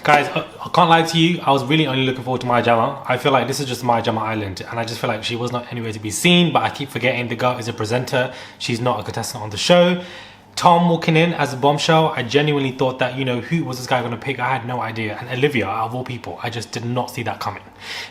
Guys, I can't lie to you, I was really only looking forward to Maya Jama. I feel like this is just Maya Jama Island, and I just feel like she was not anywhere to be seen, but I keep forgetting the girl is a presenter. She's not a contestant on the show. Tom walking in as a bombshell, I genuinely thought that, you know, who was this guy going to pick? I had no idea. And Olivia, out of all people, I just did not see that coming.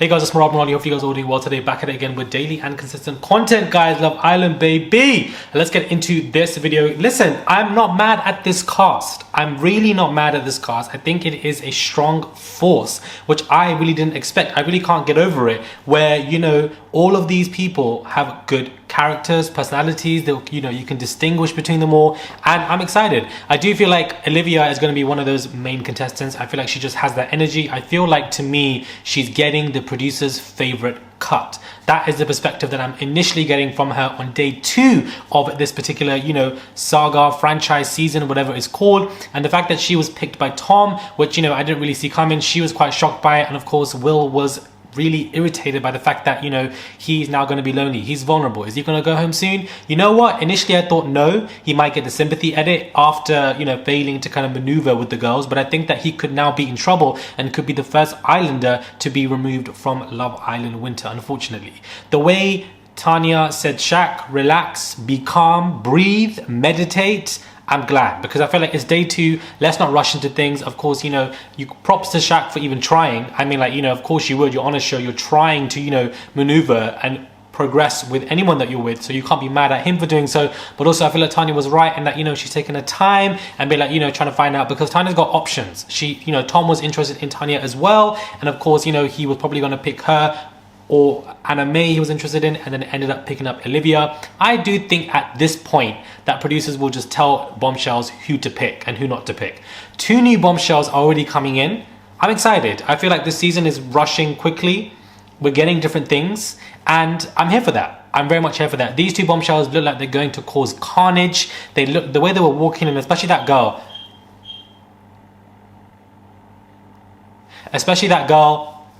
Hey guys, it's Rob Morali. Hopefully you guys are all doing well today. Back at it again with daily and consistent content, guys. Love Island, baby. Let's get into this video. Listen, I'm not mad at this cast. I'm really not mad at this cast. I think it is a strong force, which I really didn't expect. I really can't get over it, where, you know, all of these people have good characters, personalities that, you know, you can distinguish between them all, and I'm excited. I do feel like Olivia is going to be one of those main contestants. I feel like she just has that energy. I feel like, to me, she's getting the producer's favorite cut. That is the perspective that I'm initially getting from her on day 2 of this particular, you know, saga, franchise, season, whatever it's called. And the fact that she was picked by Tom, which, you know, I didn't really see coming. She was quite shocked by it, and of course Will was really irritated by the fact that, you know, he's now going to be lonely. He's vulnerable. Is he going to go home soon? You know what? Initially I thought no, he might get the sympathy edit after, you know, failing to kind of maneuver with the girls, but I think that he could now be in trouble and could be the first Islander to be removed from Love Island Winter, unfortunately. The way Tanya said, Shaq, relax, be calm, breathe, meditate, I'm glad, because I feel like it's day 2. Let's not rush into things. Of course, you know, you props to Shaq for even trying. I mean, like, you know, of course you would. You're on a show. You're trying to, you know, maneuver and progress with anyone that you're with, so you can't be mad at him for doing so. But also I feel like Tanya was right in that, you know, she's taking her time and be like, you know, trying to find out, because Tanya's got options. She, you know, Tom was interested in Tanya as well, and of course, you know, he was probably going to pick her, or Anna May he was interested in, and then ended up picking up Olivia. I do think at this point that producers will just tell Bombshells who to pick and who not to pick. 2 new Bombshells are already coming in. I'm excited. I feel like this season is rushing quickly. We're getting different things, and I'm here for that. I'm very much here for that. These 2 Bombshells look like they're going to cause carnage. They look, the way they were walking in, especially that girl,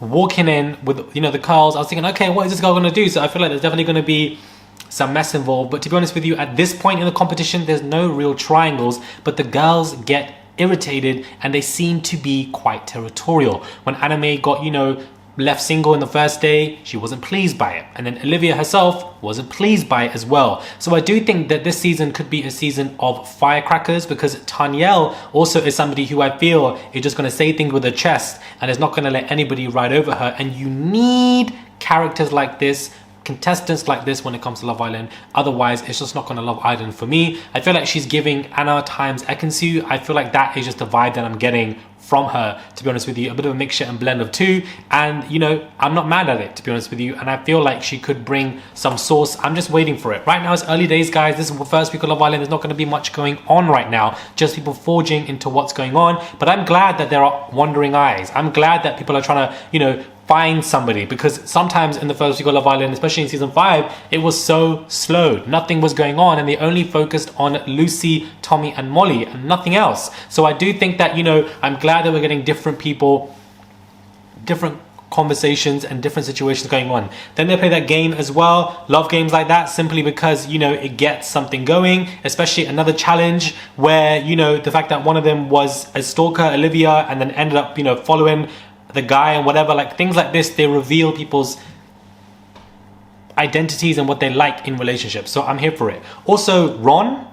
walking in with, you know, the curls. I was thinking, okay, what is this girl gonna do? So I feel like there's definitely gonna be some mess involved. But to be honest with you, at this point in the competition, there's no real triangles, but the girls get irritated and they seem to be quite territorial. When Anna May got, you know, left single in the first day, she wasn't pleased by it, and then Olivia herself wasn't pleased by it as well. So I do think that this season could be a season of firecrackers, because Tanya also is somebody who I feel is just going to say things with her chest and is not going to let anybody ride over her, and you need characters like this, contestants like this when it comes to Love Island. Otherwise it's just not gonna Love Island for me. I feel like she's giving Anna times Ekansu. I feel like that is just the vibe that I'm getting from her, to be honest with you. A bit of a mixture and blend of 2, and you know, I'm not mad at it, to be honest with you, and I feel like she could bring some sauce. I'm just waiting for it. Right now it's early days, guys. This is the first week of Love Island. There's not going to be much going on right now, just people forging into what's going on, but I'm glad that there are wandering eyes. I'm glad that people are trying to, you know, find somebody, because sometimes in the first week of Love Island, especially in season 5, it was so slow. Nothing was going on, and they only focused on Lucy, Tommy and Molly and nothing else. So I do think that, you know, I'm glad that we're getting different people, different conversations and different situations going on. Then they play that game as well. Love games like that, simply because, you know, it gets something going, especially another challenge where, you know, the fact that one of them was a stalker, Olivia, and then ended up, you know, following the guy and whatever, like things like this, they reveal people's identities and what they like in relationships. So I'm here for it. Also, Ron,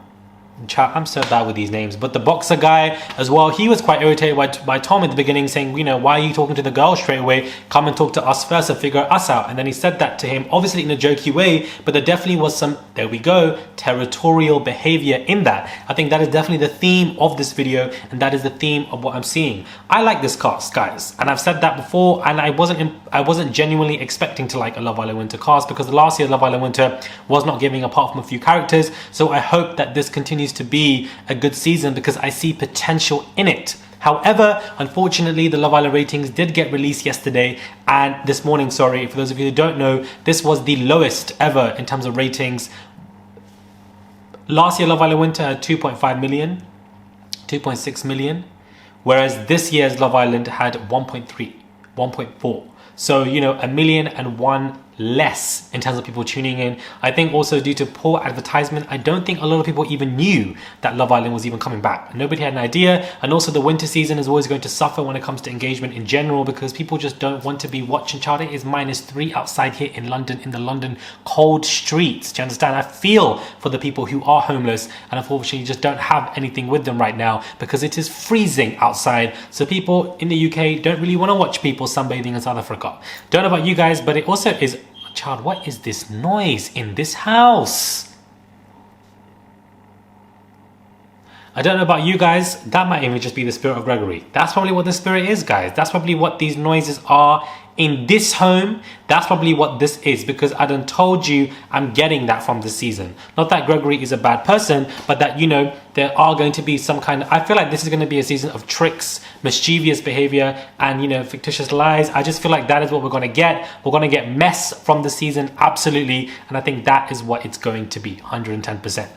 I'm so bad with these names, but the boxer guy as well, he was quite irritated by Tom at the beginning, saying, you know, why are you talking to the girl straight away? Come and talk to us first and figure us out. And then he said that to him, obviously in a jokey way, but there definitely was some, there we go, territorial behavior in that. I think that is definitely the theme of this video, and that is the theme of what I'm seeing. I like this cast, guys, and I've said that before, and I wasn't genuinely expecting to like a Love Island Winter cast, because the last year's Love Island Winter was not giving apart from a few characters. So I hope that this continues to be a good season, because I see potential in it. However, unfortunately, the Love Island ratings did get released yesterday and this morning, sorry. For those of you who don't know, this was the lowest ever in terms of ratings. Last year, Love Island Winter had 2.5 million, 2.6 million, whereas this year's Love Island had 1.3, 1.4. So, you know, 1,000,001 less in terms of people tuning in. I think also due to poor advertisement, I don't think a lot of people even knew that Love Island was even coming back. Nobody had an idea. And also the winter season is always going to suffer when it comes to engagement in general, because people just don't want to be watching. Child, it is -3 outside here in London, in the London cold streets. Do you understand? I feel for the people who are homeless and unfortunately just don't have anything with them right now because it is freezing outside. So people in the UK don't really want to watch people sunbathing in South Africa. Don't know about you guys, but it also is... Child, what is this noise in this house? I don't know about you guys, that might even just be the spirit of Gregory. That's probably what the spirit is, guys. That's probably what these noises are in this home. That's probably what this is, because I done told you I'm getting that from this season. Not that Gregory is a bad person, but that, you know, there are going to be some kind of... I feel like this is going to be a season of tricks, mischievous behavior, and, you know, fictitious lies. I just feel like that is what we're going to get. We're going to get mess from the season, absolutely. And I think that is what it's going to be, 110%.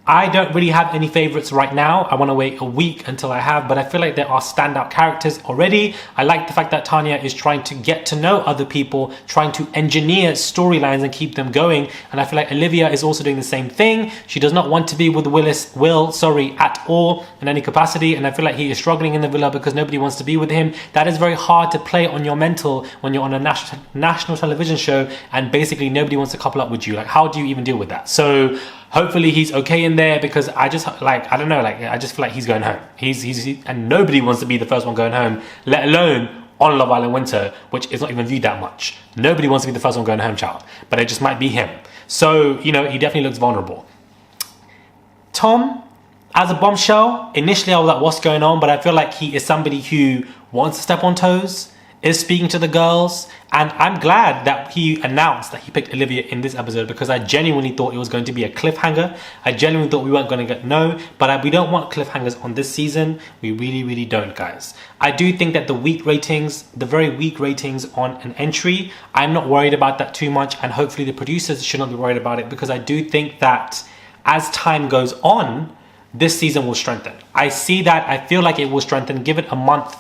I don't really have any favorites right now. I want to wait a week until I have, but I feel like there are standout characters already. I like the fact that Tanya is trying to get to know other people, trying to engineer storylines and keep them going. And I feel like Olivia is also doing the same thing. She does not want to be with Will at all in any capacity. And I feel like he is struggling in the villa because nobody wants to be with him. That is very hard to play on your mental when you're on a national television show and basically nobody wants to couple up with you. Like, how do you even deal with that? So hopefully he's okay in there, because I just like, I don't know, like I just feel like he's going home. And nobody wants to be the first one going home, let alone on Love Island Winter, which is not even viewed that much. Nobody wants to be the first one going home, child, but it just might be him. So, you know, he definitely looks vulnerable. Tom, as a bombshell, initially I was like, what's going on? But I feel like he is somebody who wants to step on toes, is speaking to the girls, and I'm glad that he announced that he picked Olivia in this episode, because I genuinely thought it was going to be a cliffhanger. I genuinely thought we weren't going to get but we don't want cliffhangers on this season. We really don't, guys. I do think that the very weak ratings on an entry, I'm not worried about that too much, and hopefully the producers should not be worried about it, because I do think that as time goes on, this season will strengthen. I see that. I feel like it will strengthen. Give it a month,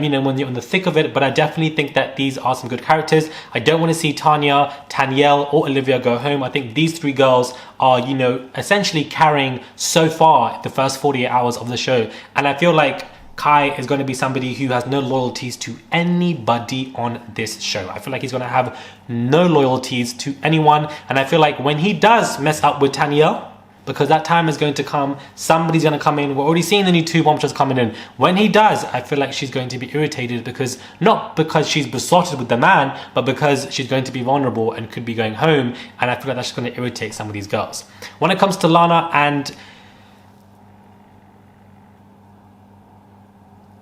you know, when you're in the thick of it. But I definitely think that these are some good characters. I don't want to see Tanya, Tanyelle, or Olivia go home. I think these three girls are, you know, essentially carrying so far the first 48 hours of the show. And I feel like Kai is going to be somebody who has no loyalties to anybody on this show. I feel like he's going to have no loyalties to anyone. And I feel like when he does mess up with Tanyelle, because that time is going to come, somebody's going to come in. We're already seeing the new 2 bombshells coming in. When he does, I feel like she's going to be irritated, because not because she's besotted with the man, but because she's going to be vulnerable and could be going home. And I feel like that's just going to irritate some of these girls. When it comes to Lana and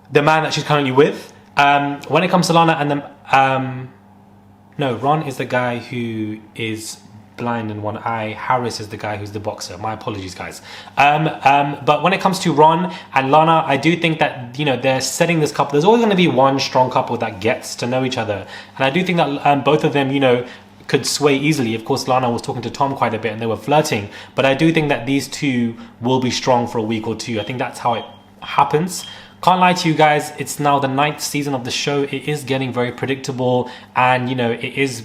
the man that she's currently with, when it comes to Lana and no, Ron is the guy who is blind in one eye. Harris is the guy who's the boxer. My apologies, guys. But when it comes to Ron and Lana, I do think that, you know, they're setting this couple. There's always going to be one strong couple that gets to know each other. And I do think that both of them, you know, could sway easily. Of course, Lana was talking to Tom quite a bit and they were flirting. But I do think that these two will be strong for a week or two. I think that's how it happens. Can't lie to you guys, it's now the 9th season of the show. It is getting very predictable, and, you know, it is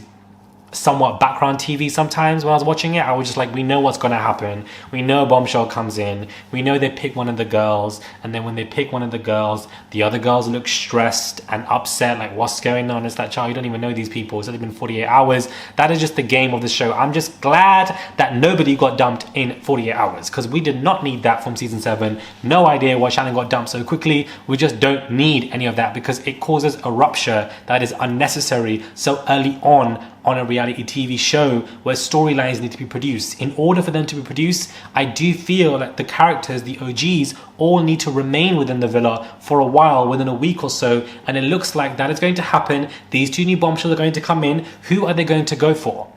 somewhat background TV sometimes. When I was watching it, I was just like, we know what's going to happen. We know Bombshell comes in. We know they pick one of the girls. And then when they pick one of the girls, the other girls look stressed and upset. Like, what's going on? It's that, child, you don't even know these people. It's only been 48 hours. That is just the game of the show. I'm just glad that nobody got dumped in 48 hours, because we did not need that from season 7. No idea why Shannon got dumped so quickly. We just don't need any of that, because it causes a rupture that is unnecessary so early on a reality TV show where storylines need to be produced. In order for them to be produced, I do feel that the characters, the OGs, all need to remain within the villa for a while, within a week or so, and it looks like that is going to happen. These 2 new bombshells are going to come in. Who are they going to go for?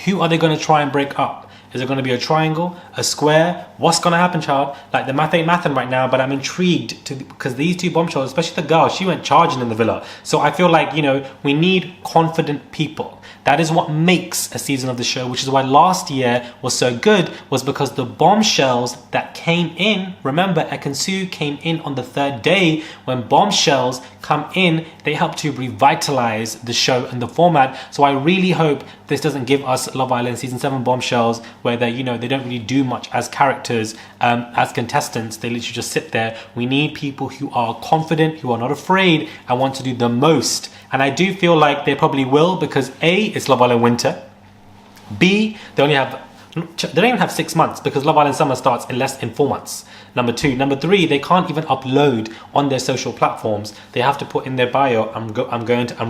Who are they going to try and break up? Is it going to be a triangle, a square? What's going to happen, child? Like, the math ain't mathin' right now, but I'm intrigued because these two bombshells, especially the girl, she went charging in the villa. So I feel like, you know, we need confident people. That is what makes a season of the show, which is why last year was so good, was because the bombshells that came in, remember, Ekansu came in on the third day. When bombshells come in, they help to revitalize the show and the format. So I really hope this doesn't give us Love Island season 7 bombshells where they, you know, they don't really do much as characters, as contestants. They literally just sit there. We need people who are confident, who are not afraid, and want to do the most. And I do feel like they probably will, because A, it's Love Island Winter. B, they don't even have 6 months, because Love Island Summer starts in less than 4 months. Number 2. Number 3, they can't even upload on their social platforms. They have to put in their bio, I'm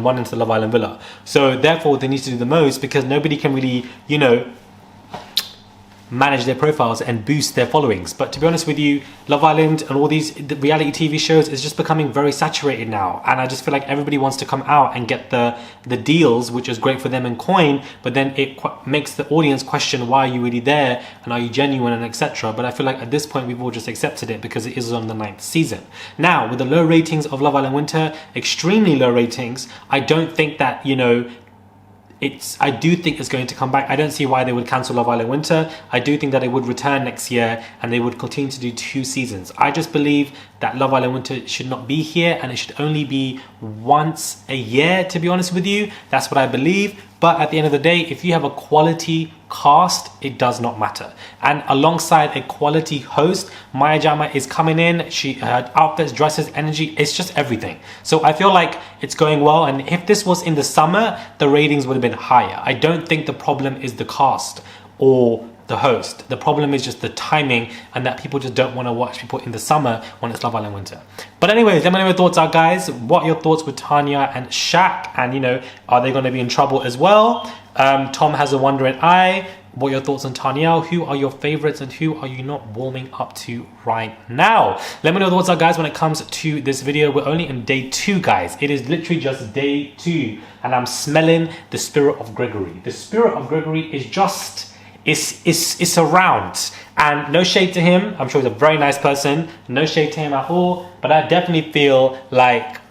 running to the Love Island Villa. So therefore they need to do the most, because nobody can really, you know, manage their profiles and boost their followings. But to be honest with you, Love Island and all these reality TV shows is just becoming very saturated now, and I just feel like everybody wants to come out and get the deals, which is great for them and coin, but then it makes the audience question, why are you really there and are you genuine, and etc. But I feel like at this point we've all just accepted it because it is on the 9th season. Now, with the low ratings of Love Island Winter, extremely low ratings, I don't think that, you know, I do think it's going to come back. I don't see why they would cancel Love Island Winter. I do think that it would return next year and they would continue to do 2 seasons. I just believe that Love Island Winter should not be here, and it should only be once a year, to be honest with you. That's what I believe. But at the end of the day, if you have a quality cast, it does not matter. And alongside a quality host, Maya Jama is coming in. Her outfits, dresses, energy, it's just everything. So I feel like it's going well. And if this was in the summer, the ratings would have been higher. I don't think the problem is the cast or the host. The problem is just the timing, and that people just don't want to watch people in the summer when it's Love Island Winter. But anyways, let me know what your thoughts are, guys. What are your thoughts with Tanya and Shaq? And, you know, are they going to be in trouble as well? Tom has a wondering eye. What are your thoughts on Tanya? Who are your favorites and who are you not warming up to right now? Let me know what thoughts are, guys, when it comes to this video. We're only in day 2, guys. It is literally just day 2, and I'm smelling the spirit of Gregory. The spirit of Gregory is just... It's around, and no shade to him. I'm sure he's a very nice person. No shade to him at all. But I definitely feel like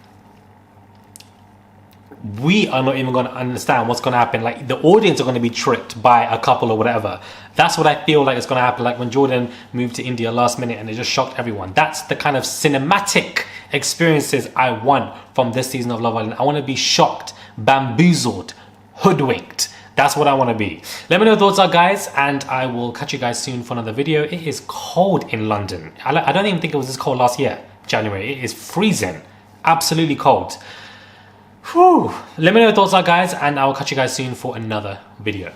we are not even going to understand what's going to happen. Like, the audience are going to be tricked by a couple or whatever. That's what I feel like is going to happen. Like when Jordan moved to India last minute and it just shocked everyone. That's the kind of cinematic experiences I want from this season of Love Island. I want to be shocked, bamboozled, hoodwinked. That's what I want to be. Let me know what your thoughts are, guys, and I will catch you guys soon for another video. It is cold in London. I don't even think it was this cold last year, January. It is freezing. Absolutely cold. Whew. Let me know what your thoughts are, guys, and I will catch you guys soon for another video.